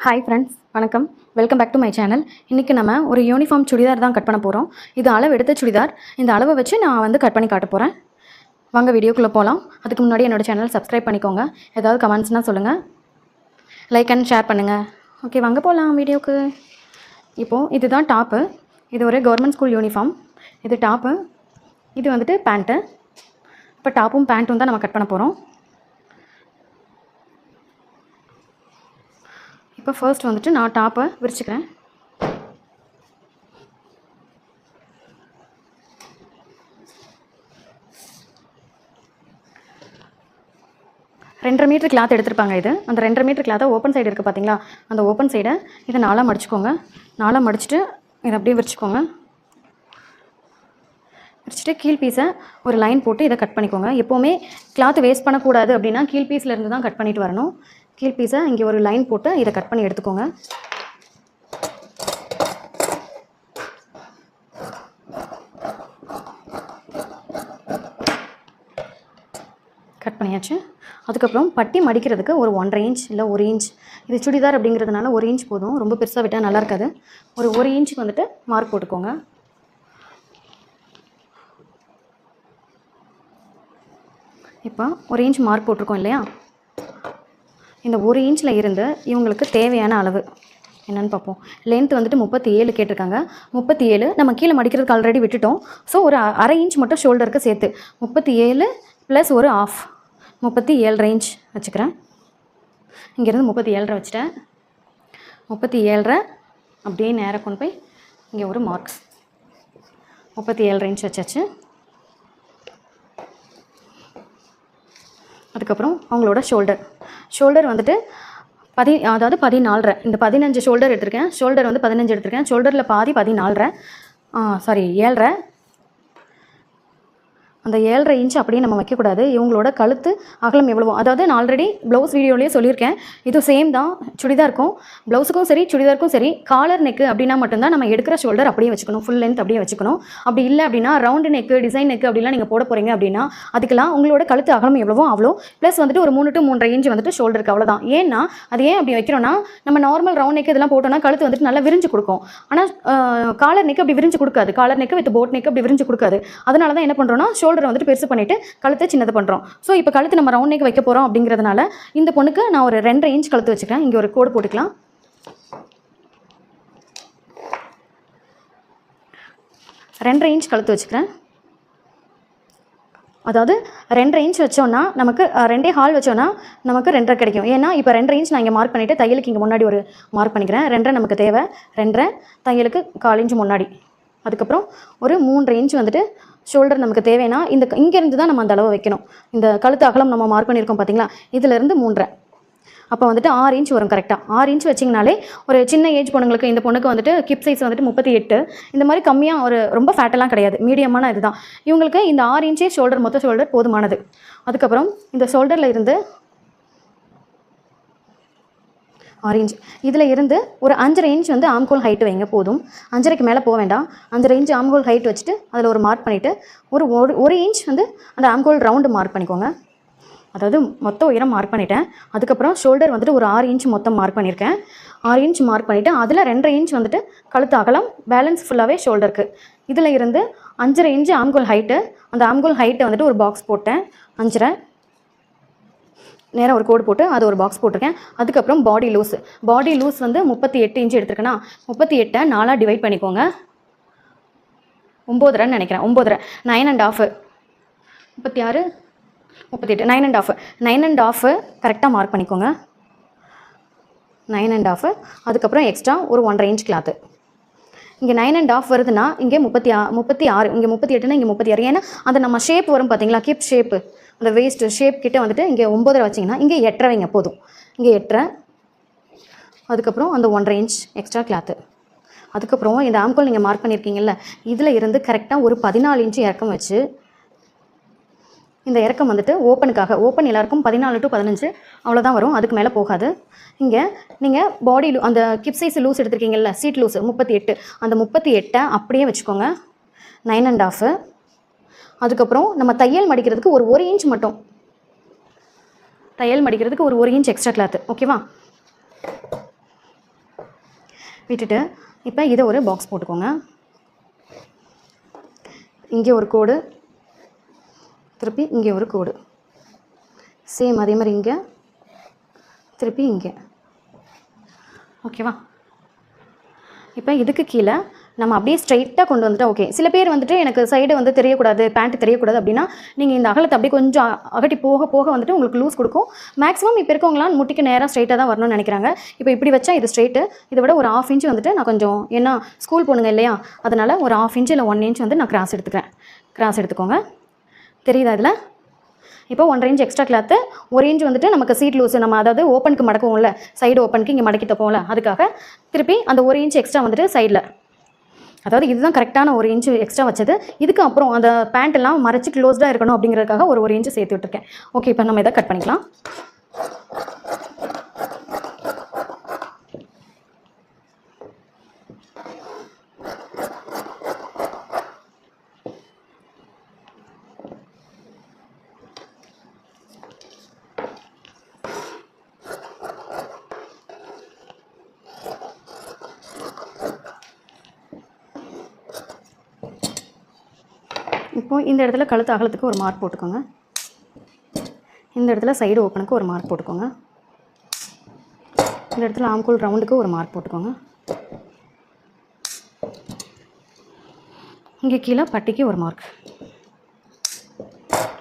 Hi friends, வணக்கம். Welcome back to my channel. இன்றைக்கி நம்ம ஒரு யூனிஃபார்ம் சுடிதார் தான் கட் பண்ண போகிறோம். இது அளவு எடுத்த சுடிதார். இந்த அளவை வச்சு நான் கட் பண்ணி காட்ட போகிறேன். வாங்க வீடியோக்குள்ளே போகலாம். அதுக்கு முன்னாடி என்னோடய சேனல் சப்ஸ்கிரைப் பண்ணிக்கோங்க. ஏதாவது கமெண்ட்ஸ்னால் சொல்லுங்கள், லைக் அண்ட் ஷேர் பண்ணுங்கள். ஓகே, வாங்க போகலாம் வீடியோக்கு. இப்போது இதுதான் டாப்பு. இது ஒரு கவர்மெண்ட் ஸ்கூல் யூனிஃபார்ம். இது டாப்பு, இது பேண்ட்டு. இப்போ டாப்பும் பேண்ட்டும் தான் நம்ம கட் பண்ண போகிறோம். இப்போ ஃபர்ஸ்ட் நான் டாப்பை விரிச்சுக்கிறேன். ரெண்டரை மீட்டர் கிளாத் எடுத்துருப்பாங்க. அந்த 2.5 மீட்டர் கிளாத்தை ஓப்பன் சைடு இருக்குது பார்த்தீங்களா, அந்த ஓப்பன் சைடை இதை 4 மடிச்சுக்கோங்க. 4 மடிச்சுட்டு இதை அப்படியே விரிச்சுக்கோங்க. விரிச்சிட்டு கீழ் பீஸை ஒரு லைன் போட்டு இதை கட் பண்ணிக்கோங்க. எப்போவுமே கிளாத் வேஸ்ட் பண்ணக்கூடாது அப்படின்னா கீழ் பீஸில் இருந்து தான் கட் பண்ணிட்டு வரணும். கீழ் பீஸை இங்கே ஒரு லைன் போட்டு இதை கட் பண்ணி எடுத்துக்கோங்க. கட் பண்ணியாச்சு. அதுக்கப்புறம் பட்டி மடிக்கிறதுக்கு ஒரு 1.5 இன்ச் இல்லை 1 இன்ச், இது சுடிதார் அப்படிங்கிறதுனால 1 இன்ச் போதும். ரொம்ப பெருசாக விட்டால் நல்லா இருக்காது. ஒரு 1 இன்ச்சுக்கு மார்க் போட்டுக்கோங்க. இப்போ 1 இன்ச் மார்க் போட்டிருக்கோம் இல்லையா, இந்த 1 இன்ச்சில் இருந்து இவங்களுக்கு தேவையான அளவு என்னென்னு பார்ப்போம். லென்த் 37 கேட்டிருக்காங்க. 37 நம்ம கீழே மடிக்கிறதுக்கு ஆல்ரெடி விட்டுட்டோம். ஸோ ஒரு 1/2 இன்ச் மட்டும் ஷோல்டருக்கு சேர்த்து 37 + ஒரு 1/2, 37 இன்ச் வச்சுக்கிறேன். இங்கேருந்து 37 வச்சுட்டேன். 37 அப்படியே நேராக கொண்டு போய் இங்கே ஒரு மார்க்ஸ் 37 இன்ச் வச்சாச்சு. அதுக்கப்புறம் அவங்களோட ஷோல்டர் அதாவது 14.5. இந்த 15 ஷோல்டர் எடுத்திருக்கேன். ஷோல்டர் 15 எடுத்திருக்கேன். ஷோல்டரில் பாதி 14.5, 7.5. அந்த 7.5 இன்ச் அப்படியே நம்ம வைக்கக்கூடாது. இவங்களோட கழுத்து அகலம் எவ்வளவோ, அதாவது நான் ஆல்ரெடி ப்ளவுஸ் வீடியோலேயே சொல்லியிருக்கேன். இது சேம் தான் சுடிதாருக்கும் ப்ளவுஸுக்கும் சரி சுடிதாருக்கும் சரி. காலர் நெக்கு அப்படின்னா மட்டும்தான் நம்ம எடுக்கிற ஷோல்டர் அப்படியே வச்சுக்கணும், ஃபுல் லென்த் அப்படியே வச்சுக்கணும். அப்படி இல்லை அப்படின்னா ரவுண்டு நெக்கு, டிசைன் நெக்கு அப்படிலாம் நீங்கள் போட போகிறீங்க அப்படின்னா அதுக்கெல்லாம் உங்களோட கழுத்து அகலம் எவ்வளவோ அவ்வளோ ப்ளஸ் ஒரு 3 to 3.5 இன்ச் ஷோல்டருக்கு, அவ்வளோதான். ஏன்னா அது ஏன் அப்படி வைக்கிறோன்னா, நம்ம நார்மல் ரவுண்ட் நெக் இதெல்லாம் போட்டோன்னா கழுத்து நல்லா விரிஞ்சு கொடுக்கும். ஆனால் காலர் நெக்கு அப்படி விரிஞ்சு கொடுக்காது. Collar neck with boat neck அப்படி விரிஞ்சு கொடுக்காது. அதனால தான் என்ன பண்ணுறோன்னா ஷோல்டர் பெருசு பண்ணிட்டு கழுத்தை சின்னது பண்றோம். ஸோ இப்போ கழுத்து நம்ம ரவுண்ட் நெக் வைக்க போறோம் அப்படிங்கிறதுனால இந்த பொண்ணுக்கு நான் ஒரு 2.5 இன்ச் கழுத்து வச்சுக்கிறேன். இங்கே ஒரு கோடு போட்டுக்கலாம். 2.5 இன்ச் கழுத்து வச்சுக்கிறேன். அதாவது 2.5 இன்ச் வச்சோன்னா நமக்கு 2.25 வச்சோன்னா நமக்கு 2.5 கிடைக்கும். ஏன்னா இப்போ 2.5 இன்ச் நான் இங்கே மார்க் பண்ணிவிட்டு தையலுக்கு இங்கே முன்னாடி ஒரு மார்க் பண்ணிக்கிறேன். 2.5 நமக்கு தேவை. 2.5 தையலுக்கு 1/4 இன்ச் முன்னாடி. அதுக்கப்புறம் ஒரு 3.5 இன்ச் ஷோல்டர் நமக்கு தேவைன்னா இங்கேருந்து தான் நம்ம அந்த அளவு வைக்கணும். இந்த கழுத்து அகலம் நம்ம மார்க் பண்ணியிருக்கோம் பார்த்தீங்களா, இதிலேருந்து 3.5. அப்போ 6 இன்ச் வரும். கரெக்டாக 6 இன்ச் வச்சிங்கனாலே ஒரு சின்ன ஏஜ் பொண்ணுங்களுக்கு, இந்த பொண்ணுக்கு கிப் சைஸ் 38, இந்த மாதிரி கம்மியாக, ஒரு ரொம்ப ஃபேட்டெல்லாம் கிடையாது, மீடியமான இதுதான். இவங்களுக்கு இந்த 6 இன்ச்சே ஷோல்டர், மொத்த ஷோல்டர் போதுமானது. அதுக்கப்புறம் இந்த ஷோல்டரில் இருந்து 6 இன்ச், இதில் இருந்து ஒரு 5.5 இன்ச் ஆம்கோல் ஹைட்டு வைங்க, போதும். 5.5க்கு மேலே போக வேண்டாம். 5.5 இன்ச் ஆம்கோல் ஹைட் வச்சுட்டு அதில் ஒரு மார்க் பண்ணிவிட்டு ஒரு இன்ச் அந்த ஆம்கோல் ரவுண்டு மார்க் பண்ணிக்கோங்க. அதாவது மொத்த உயரம் மார்க் பண்ணிட்டேன். அதுக்கப்புறம் ஷோல்டர் ஒரு 6 இன்ச் மொத்தம் மார்க் பண்ணியிருக்கேன். 6 இன்ச் மார்க் பண்ணிவிட்டு அதில் 2.5 இன்ச் கழுத்து அகலம், பேலன்ஸ் ஃபுல்லாகவே ஷோல்டருக்கு. இதில் இருந்து 5.5 இன்ச் ஆம்கோல் ஹைட்டு, அந்த ஆம்கோல் ஹைட்டை ஒரு பாக்ஸ் போட்டேன். 5.5 நேராக ஒரு கோடு போட்டு அது ஒரு பாக்ஸ் போட்டிருக்கேன். அதுக்கப்புறம் பாடி லூஸ் 38 இன்ச் எடுத்துருக்கேன்னா 38 4 டிவைட் பண்ணிக்கோங்க. 9.5 நினைக்கிறேன். 9.5 9.5 36 38 9.5 கரெக்டாக மார்க் பண்ணிக்கோங்க. 9.5. அதுக்கப்புறம் எக்ஸ்ட்ரா ஒரு 1.5 இன்ச் கிளாத்து. இங்கே 9.5 வருதுன்னா இங்கே 36, இங்கே 38னா இங்கே 36. ஏன்னா அந்த நம்ம ஷேப் வரும் பார்த்தீங்களா, கிப் ஷேப்பு, அந்த வேஸ்ட் ஷேப் கிட்ட இங்கே 9.5 வச்சிங்கன்னா இங்கே 8.5 வைங்க, போதும். இங்கே 8.5. அதுக்கப்புறம் அந்த 1.5 இன்ச் எக்ஸ்ட்ரா கிளாத்து. அதுக்கப்புறம் இந்த ஆம்கோல் நீங்கள் மார்க் பண்ணியிருக்கீங்கல்ல, இதில் இருந்து கரெக்டாக ஒரு 14 இன்ச் இறக்கம் வச்சு, இந்த இறக்கம் ஓப்பனுக்காக, ஓப்பன் எல்லாருக்கும் 14 to 15 அவ்வளோதான் வரும், அதுக்கு மேலே போகாது. இங்கே நீங்கள் பாடி அந்த கிப் சைஸ் லூஸ் எடுத்துருக்கீங்கல்ல, சீட் லூஸ் 38, அந்த 38 அப்படியே வச்சுக்கோங்க. 9.5. அதுக்கப்புறம் நம்ம தையல் மடிக்கிறதுக்கு ஒரு 1 இன்ச் மட்டும், தையல் மடிக்கிறதுக்கு ஒரு 1 இன்ச் எக்ஸ்ட்ரா கிளாத்து, ஓகேவா? விட்டுட்டு இப்போ இதை ஒரு பாக்ஸ் போட்டுக்கோங்க. இங்கே ஒரு கோடு, திருப்பி இங்கே ஒரு கோடு, சேம் அதே மாதிரி இங்கே, திருப்பி இங்கே. ஓகேவா? இப்போ இதுக்கு கீழே நம்ம அப்படியே ஸ்ட்ரைட்டாக கொண்டு வந்துட்டா ஓகே. சில பேர் வந்துட்டு எனக்கு சைடு வந்து தெரியக்கூடாது, பேண்ட் தெரியக்கூடாது அப்படின்னா நீங்கள் இந்த அகலத்தை அப்படியே கொஞ்சம் அகட்டி போக போக வந்துட்டு உங்களுக்கு லூஸ் கொடுக்கும். மேக்ஸிமம் இப்போ இருக்கவங்களாம் முட்டிக்கு நேராக ஸ்ட்ரைட்டாக தான் வரணும்னு நினைக்கிறாங்க. இப்போ இப்படி வச்சா இது ஸ்ட்ரைட்டு. இதை விட ஒரு 1/2 இன்ச் வந்துட்டு நான் கொஞ்சம், ஏன்னா ஸ்கூல் போகணுங்க இல்லையா, அதனால் ஒரு 1/2 இன்ச் இல்லை 1 இன்ச் வந்து நான் கிராஸ் எடுத்துக்கிறேன். கிராஸ் எடுத்துக்கோங்க. தெரியுதா இதில்? இப்போ 1.5 இன்ச் எக்ஸ்ட்ரா கிளாத்து, 1 இன்ச் வந்துட்டு நமக்கு சீட் லூஸு, நம்ம அதாவது ஓப்பனுக்கு மடக்குவோம்ல, சைடு ஓப்பனுக்கு இங்கே மடக்கி தப்போம்ல, அதுக்காக திருப்பி அந்த 1 இன்ச் எக்ஸ்ட்ரா வந்துட்டு சைடில், அதாவது இதுதான் கரெக்டான 1 இன்ச் எக்ஸ்ட்ரா வச்சது. இதுக்கு அப்புறம் அந்த பேண்ட் எல்லாம் மறைச்சி க்ளோஸ்டாக இருக்கணும் அப்படிங்கிறதுக்காக ஒரு 1 இன்ச் சேர்த்து விட்டுருக்கேன். ஓகே, இப்போ நம்ம இதை கட் பண்ணிக்கலாம். இப்போது இந்த இடத்துல கழுத்து அகலத்துக்கு ஒரு மார்க் போட்டுக்கோங்க. இந்த இடத்துல சைடு ஓப்பனுக்கு ஒரு மார்க் போட்டுக்கோங்க. இந்த இடத்துல ஆம்கோல் ரவுண்டுக்கு ஒரு மார்க் போட்டுக்கோங்க. இங்கே கீழே பட்டிக்கு ஒரு மார்க்.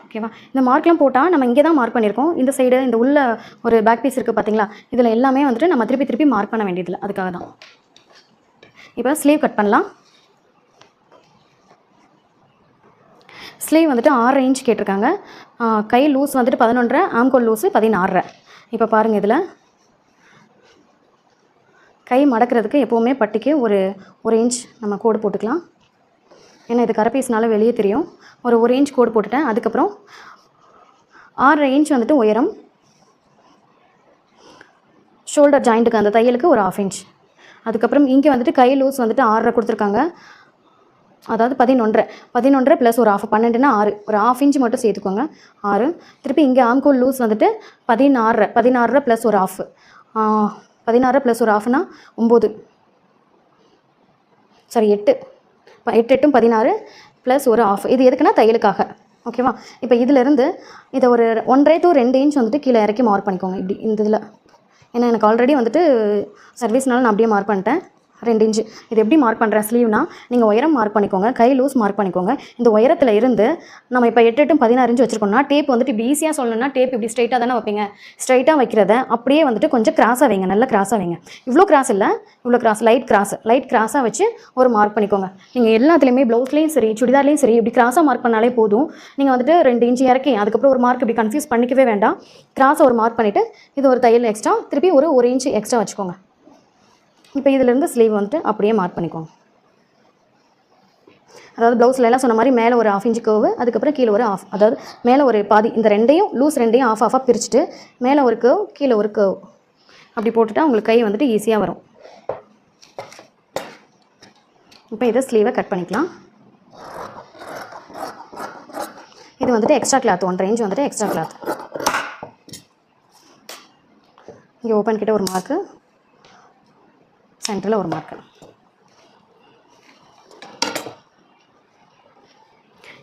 ஓகேவா? இந்த மார்க்லாம் போட்டால் நம்ம இங்கே தான் மார்க் பண்ணியிருக்கோம். இந்த சைடு இந்த உள்ள ஒரு பேக் பீஸ் இருக்குது பார்த்தீங்களா, இதில் எல்லாமே வந்துட்டு நம்ம திருப்பி திருப்பி மார்க் பண்ண வேண்டியதில்லை, அதுக்காக தான். இப்போ ஸ்லீவ் கட் பண்ணலாம். ஸ்லீவ் வந்துட்டு 6.5 இன்ச் கேட்டிருக்காங்க. கை லூஸ் வந்துட்டு 11.5, ஆம்கோல் லூஸு 16.5. இப்போ பாருங்கள், இதில் கை மடக்கிறதுக்கு எப்போவுமே பட்டிக்கு ஒரு இன்ச் நம்ம கோடு போட்டுக்கலாம். ஏன்னா இது கரப்பீஸ்னால வெளியே தெரியும். ஒரு இன்ச் கோடு போட்டுட்டேன். அதுக்கப்புறம் 6.5 இன்ச் வந்துட்டு உயரம், ஷோல்டர் ஜாயிண்ட்டுக்கு அந்த தையலுக்கு ஒரு 1/2 இன்ச். அதுக்கப்புறம் இங்கே வந்துட்டு கை லூஸ் வந்துட்டு 6.5 கொடுத்துருக்காங்க, அதாவது 11.5 ப்ளஸ் ஒரு 1/2, 12னா 6, ஒரு 1/2 இன்ச் மட்டும் சேர்த்துக்கோங்க, 6. திருப்பி இங்கே ஆம்கோல் லூஸ் வந்துட்டு 16 ப்ளஸ் ஒரு 1/2, 16 ப்ளஸ் ஒரு 1/2னா 9, சாரி 8, 8 16 ப்ளஸ் ஒரு 1/2. இது எதுக்குன்னா தையலுக்காக. ஓகேவா? இப்போ இதிலேருந்து இதை ஒரு 1.5 to 2 இன்ச் வந்துட்டு கீழே இறக்கி மார்க் பண்ணிக்கோங்க. இப்படி இந்த இதில், ஏன்னா எனக்கு ஆல்ரெடி வந்துட்டு சர்வீஸ்னால நான் அப்படியே மார்க் பண்ணிட்டேன். 2 இன்ச்சு. இது எப்படி மார்க் பண்ணுறேன் ஸ்லீவ்னா, நீங்கள் உயரம் மார்க் பண்ணிக்கோங்க, கை லூஸ் மார்க் பண்ணிக்கோங்க. இந்த உயரத்தில் இருந்து நம்ம இப்போ 8 16 இன்ச்சு வச்சுருக்கோம்னா, டேப் வந்துட்டு இப்படி ஈஸியாக சொல்லணும்னா டேப் இப்படி ஸ்ட்ரைட்டாக தானே வைப்பீங்க. ஸ்ட்ரைட்டாக வைக்கிறத அப்படியே வந்துட்டு கொஞ்சம் கிராஸாக வைங்க, நல்லா கிராஸாக வைங்க. இவ்வளோ கிராஸ் இல்லை, இவ்வளோ கிராஸ், லைட் கிராஸாக வச்சு ஒரு மார்க் பண்ணிக்கோங்க. நீங்கள் எல்லாத்துலேயுமே ப்ளவுஸ்லேயும் சரி சுடிதார்லேயும் சரி இப்படி கிராஸாக மார்க் பண்ணாலே போதும். நீங்கள் வந்துட்டு 2 இன்ச்சு இறக்கி அதுக்கப்புறம் ஒரு மார்க் இப்படி கன்ஃபியூஸ் பண்ணிக்கவே வேண்டாம். கிராஸை ஒரு மார்க் பண்ணிவிட்டு இது ஒரு தையல் எக்ஸ்ட்ரா, திருப்பி ஒரு இன்ச்சு எக்ஸ்ட்ரா வச்சுக்கோங்க. இப்போ இதிலேருந்து ஸ்லீவ் வந்துட்டு அப்படியே மார்க் பண்ணிக்கோங்க. அதாவது ப்ளவுஸில் எல்லாம் சொன்ன மாதிரி மேலே ஒரு 1/2 இன்ச்சு கர்வு, அதுக்கப்புறம் கீழே ஒரு 1/2, அதாவது மேலே ஒரு பாதி, இந்த ரெண்டையும் லூஸ் ரெண்டையும் 1/2 பிரிச்சுட்டு மேலே ஒரு கர்வ் கீழே ஒரு கர்வ் அப்படி போட்டுட்டா உங்களுக்கு கை வந்துட்டு ஈஸியாக வரும். இப்போ இதை ஸ்லீவை கட் பண்ணிக்கலாம். இது வந்துட்டு எக்ஸ்ட்ரா கிளாத், 1.5 இன்ச் வந்துட்டு எக்ஸ்ட்ரா கிளாத். இங்கே ஓப்பன் கிட்ட ஒரு மார்க்கு, சென்டரில் ஒரு மார்க்கு.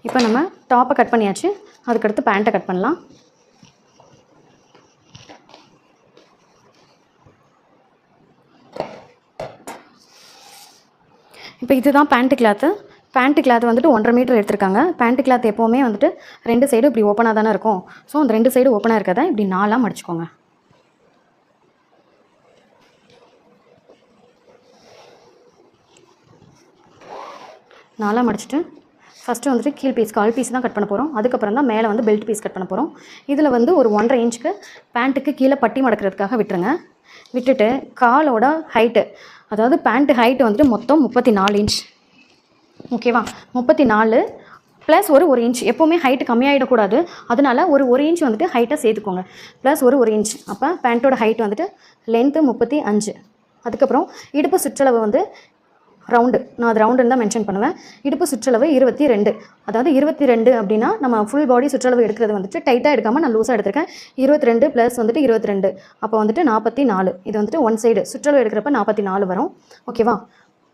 இப்போ நம்ம டாப்பை கட் பண்ணியாச்சு. அதுக்கடுத்து பேண்ட்டை கட் பண்ணலாம். இப்போ இதுதான் பேண்ட்டு கிளாத்து. பேண்ட்டு கிளாத் வந்துட்டு 1.5 மீட்டர் எடுத்திருக்காங்க. பேண்ட்டு கிளாத் எப்போவுமே வந்துட்டு 2 சைடும் இப்படி ஓப்பனாக தானே இருக்கும். ஸோ அந்த 2 சைடு ஓப்பனாக இருக்கிறத இப்படி 4ஆக மடிச்சுக்கோங்க. நாலாக மடிச்சுட்டு ஃபஸ்ட்டு வந்துட்டு கீழ் பீஸ், கால் பீஸ் தான் கட் பண்ண போகிறோம். அதுக்கப்புறம் தான் மேலே வந்து பெல்ட் பீஸ் கட் பண்ண போகிறோம். இதில் வந்து ஒரு 1.5 இன்ச்சுக்கு பேண்ட்டுக்கு கீழே பட்டி மடக்கிறதுக்காக விட்டுருங்க. விட்டுட்டு காலோட ஹைட்டு, அதாவது பேண்ட்டு ஹைட்டு வந்துட்டு மொத்தம் 34 இன்ச். ஓகேவா? 34 ப்ளஸ் ஒரு இன்ச். எப்போவுமே ஹைட்டு கம்மியாகிடக்கூடாது, அதனால் ஒரு இன்ச் வந்துட்டு ஹைட்டை சேர்த்துக்கோங்க. ப்ளஸ் ஒரு இன்ச். அப்போ பேண்ட்டோட ஹைட் வந்துட்டு லென்த்து 35. அதுக்கப்புறம் இடுப்பு சுற்றளவு வந்து ரவுண்டு, நான் அது ரவுண்டுன்னு தான் மென்ஷன் பண்ணுவேன். இடுப்பு சுற்றளவு 22. அதாவது 22 அப்படின்னா நம்ம ஃபுல் பாடி சுற்றளவு எடுக்கிறது வந்துட்டு டைட்டாக எடுக்காமல் நான் லூஸாக எடுத்திருக்கேன். 22 ப்ளஸ் வந்துட்டு 22, அப்போ வந்துட்டு 44. இது வந்துட்டு ஒன் சைடு சுற்றளவு எடுக்கிறப்ப 44 வரும். ஓகேவா?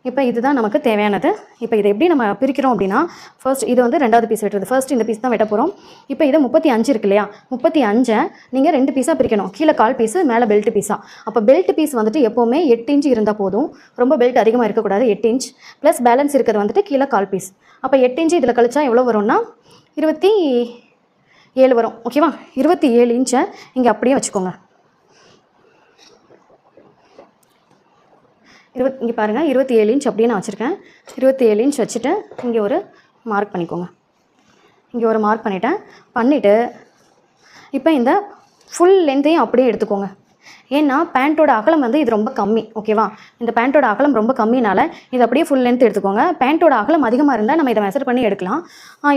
இப்போ இதுதான் நமக்கு தேவையானது. இப்போ இதை எப்படி நம்ம பிரிக்கிறோம் அப்படின்னா, ஃபர்ஸ்ட் இது வந்து ரெண்டாவது பீஸ் வெட்டுறது. ஃபர்ஸ்ட் இந்த பீஸ் தான் வெட்ட போகிறோம். இப்போ இது 35 இருக்கு இல்லையா, 35 நீங்கள் 2 பீஸாக பிரிக்கணும். கீழே 1/4 பீஸு, மேலே பெல்ட் பீஸாக. அப்போ பெல்ட் பீஸ் வந்துட்டு எப்போவுமே 8 இன்ச் இருந்தால் போதும். ரொம்ப பெல்ட் அதிகமாக இருக்கக்கூடாது. 8 இன்ச் ப்ளஸ் பேலன்ஸ் இருக்கிறது வந்துட்டு கீழே 1/4 பீஸ். அப்போ 8 இன்ச்சு இதில் கழிச்சா எவ்வளோ வரும்னா 27 வரும். ஓகேவா? 27 இன்ச்சை இங்கே அப்படியே வச்சுக்கோங்க. இங்கே பாருங்கள், 27 இன்ச் அப்படியே நான் வச்சுருக்கேன். 27 இன்ச் வச்சுட்டு இங்கே ஒரு மார்க் பண்ணிக்கோங்க. இங்கே ஒரு மார்க் பண்ணிவிட்டு இப்போ இந்த ஃபுல் லென்த்தையும் அப்படியே எடுத்துக்கோங்க. ஏன்னா பேண்ட்டோட அகலம் வந்து இது ரொம்ப கம்மி. ஓகேவா? இந்த பேண்ட்டோட அகலம் ரொம்ப கம்மினால இது அப்படியே ஃபுல் லென்த் எடுத்துக்கோங்க. பேண்ட்டோட அகலம் அதிகமாக இருந்தால் நம்ம இதை மெஷர் பண்ணி எடுக்கலாம்.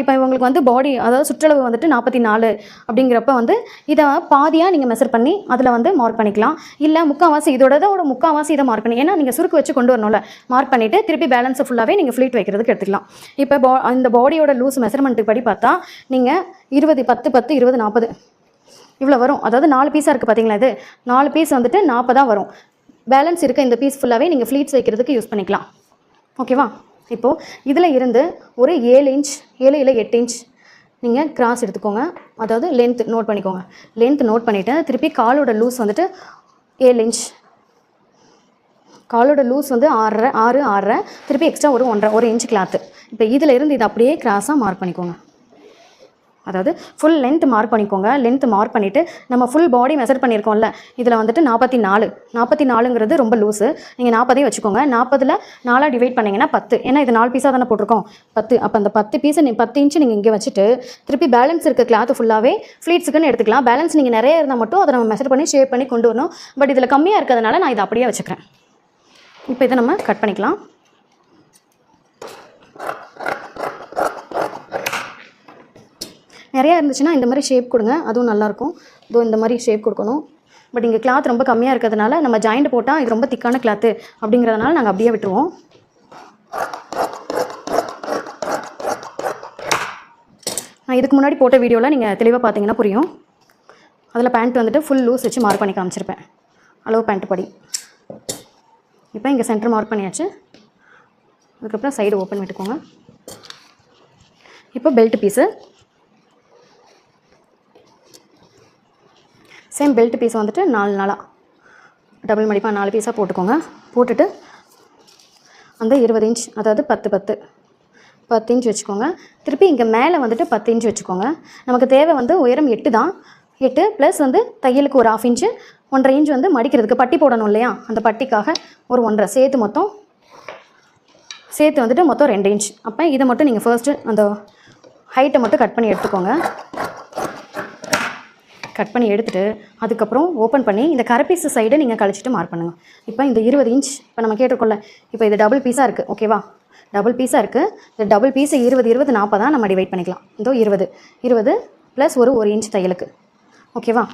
இப்போ இவங்களுக்கு வந்து பாடி, அதாவது சுற்றளவு வந்துட்டு 44 அப்படிங்கிறப்ப வந்து இதை பாதியாக நீங்கள் மெஷர் பண்ணி அதில் வந்து மார்க் பண்ணிக்கலாம். இல்லை முக்கால்வாசி, இதோட முக்கால்வாசி இதை மார்க் பண்ணி, ஏன்னா நீங்கள் சுருக்கு வச்சு கொண்டு வரணும்ல, மார்க் பண்ணிவிட்டு திருப்பி பேலன்ஸை ஃபுல்லாகவே நீங்கள் ஃப்ளீட் வைக்கிறதுக்கு எடுத்துக்கலாம். இப்போ இந்த பாடியோட லூஸ் மெஷர்மெண்ட்டுக்கு படி பார்த்தா நீங்கள் 20, 10, 10, 20, 40 இவ்வளோ வரும். அதாவது 4 பீஸாக இருக்குது பார்த்தீங்களா, இது 4 பீஸ் வந்துட்டு 40 வரும். பேலன்ஸ் இருக்க இந்த பீஸ் ஃபுல்லாகவே நீங்கள் ஃப்ளீட்ஸ் வைக்கிறதுக்கு யூஸ் பண்ணிக்கலாம். ஓகேவா? இப்போது இதில் இருந்து ஒரு 7 இன்ச், 7 இல்லை 8 இன்ச் நீங்கள் கிராஸ் எடுத்துக்கோங்க. அதாவது லென்த் நோட் பண்ணிக்கோங்க. லென்த் நோட் பண்ணிவிட்டு திருப்பி காலோட லூஸ் வந்துட்டு 7 இன்ச். காலோட லூஸ் வந்து 6.5 திருப்பி எக்ஸ்ட்ரா ஒரு 1 இன்ச் கிளாத்து. இப்போ இதில் இருந்து இது அப்படியே கிராஸாக மார்க் பண்ணிக்கோங்க. அதாவது ஃபுல் லென்த் மார்க் பண்ணிக்கோங்க. லென்த் மார்க் பண்ணிவிட்டு நம்ம ஃபுல் பாடி மெஷர் பண்ணியிருக்கோம்ல, இதில் வந்துட்டு 44ங்கிறது ரொம்ப லூஸு. நீங்கள் 40 வச்சுக்கோங்க. 40ல் 4 டிவைட் பண்ணிங்கன்னா 10. ஏன்னா இது 4 பீஸாக தானே போட்டிருக்கோம், 10. அப்போ அந்த 10 பீஸை 10 இன்ச்சு நீங்கள் இங்கே வச்சுட்டு திருப்பி பேலன்ஸ் இருக்க கிளாத்து ஃபுல்லாகவே ஃப்ளீட்ஸுக்குன்னு எடுத்துக்கலாம். பேலன்ஸ் நீங்கள் நிறைய இருந்தால் மட்டும் அதை நம்ம மெஷர் பண்ணி ஷேப் பண்ணி கொண்டு வரணும். பட் இதில் கம்மியாக இருக்கிறதுனால நான் இதை அப்படியே வச்சுக்கிறேன். இப்போ இதை நம்ம கட் பண்ணிக்கலாம். நிறையா இருந்துச்சுன்னா இந்த மாதிரி ஷேப் கொடுங்க, அதுவும் நல்லாயிருக்கும். இதோ இந்த மாதிரி ஷேப் கொடுக்கணும். பட் இங்கே கிளாத் ரொம்ப கம்மியாக இருக்கிறதுனால நம்ம ஜாயிண்ட் போட்டால் இது ரொம்ப திக்கான கிளாத்து அப்படிங்கிறதுனால நாங்கள் அப்படியே விட்டுருவோம். நான் இதுக்கு முன்னாடி போட்ட வீடியோவில் நீங்கள் தெளிவாக பார்த்தீங்கன்னா புரியும். அதில் பேண்ட் வந்துட்டு ஃபுல் லூஸ் வச்சு மார்க் பண்ணி காமிச்சிருப்பேன், அளவு பேண்ட் படி. இப்போ இங்கே சென்டர் மார்க் பண்ணியாச்சு. அதுக்கப்புறம் சைடு ஓப்பன் விட்டுக்கோங்க. இப்போ belt piece, same belt piece வந்துட்டு 4 டபுள் மடிப்பாக 4 பீஸாக போட்டுக்கோங்க. போட்டுட்டு அந்த 20 இன்ச், அதாவது 10 இன்ச் வச்சுக்கோங்க. திருப்பி இங்கே மேலே வந்துட்டு 10 இன்ச் வச்சுக்கோங்க. நமக்கு தேவை வந்து உயரம் 8 தான். 8 ப்ளஸ் வந்து தையலுக்கு ஒரு 1/2 இன்ச்சு, 1.5 இன்ச் வந்து மடிக்கிறதுக்கு பட்டி போடணும் இல்லையா, அந்த பட்டிக்காக ஒரு 1.5 சேர்த்து வந்துட்டு மொத்தம் 2 இன்ச். அப்போ இதை மட்டும் நீங்கள் ஃபர்ஸ்ட்டு அந்த ஹைட்டை மட்டும் கட் பண்ணி எடுத்துக்கோங்க. கட் பண்ணி எடுத்துகிட்டு அதுக்கப்புறம் ஓப்பன் பண்ணி இந்த கரைப்பீஸு சைடை நீங்கள் கழிச்சிட்டு மார்க் பண்ணுங்கள். இப்போ இந்த 20 இன்ச் இப்போ நம்ம கேட்டிருக்கோம்ல, இப்போ இது டபுள் பீஸாக இருக்குது. ஓகேவா? டபுள் பீஸாக இருக்குது. இந்த டபுள் பீஸை 20, 20, 40 நம்ம டிவைட் பண்ணிக்கலாம். இதோ 20 ப்ளஸ் ஒரு 1 இன்ச் தையலுக்கு. ஓகேவா?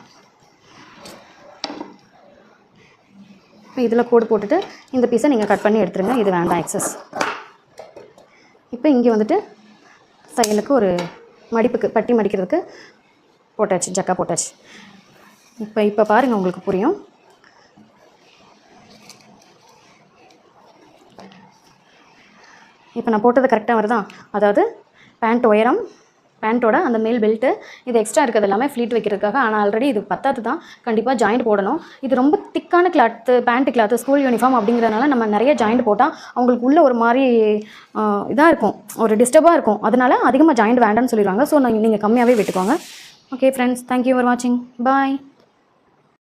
இப்போ இதில் கோடு போட்டுட்டு இந்த பீஸை நீங்கள் கட் பண்ணி எடுத்துருங்க. இது வேண்டாம், எக்ஸஸ். இப்போ இங்கே வந்துட்டு தையலுக்கு ஒரு மடிப்புக்கு பட்டி மடிக்கிறதுக்கு போட்டாச்சு, ஜக்கா போட்டாச்சு. இப்போ பாருங்கள், உங்களுக்கு புரியும். இப்போ நான் போட்டது கரெக்டாக வருதா? அதாவது பேண்ட் உயரம், பேண்ட்டோட அந்த மேல் பெல்ட்டு, இது எக்ஸ்ட்ரா இருக்கிறது எல்லாமே ஃப்ளீட் வைக்கிறதுக்காக. ஆனால் ஆல்ரெடி இது பத்தாது தான், கண்டிப்பாக ஜாயிண்ட் போடணும். இது ரொம்ப திக்கான cloth, pant cloth, school uniform அப்படிங்கிறதுனால நம்ம நிறைய ஜாயிண்ட் போட்டால் அவங்களுக்கு உள்ள ஒரு மாதிரி இதாக இருக்கும், ஒரு டிஸ்டர்பாக இருக்கும். அதனால் அதிகமாக ஜாயிண்ட் வேண்டாம்னு சொல்லிடுவாங்க. ஸோ நீங்கள் கம்மியாகவே விட்டுக்கோங்க. Okay friends, thank you for watching. Bye.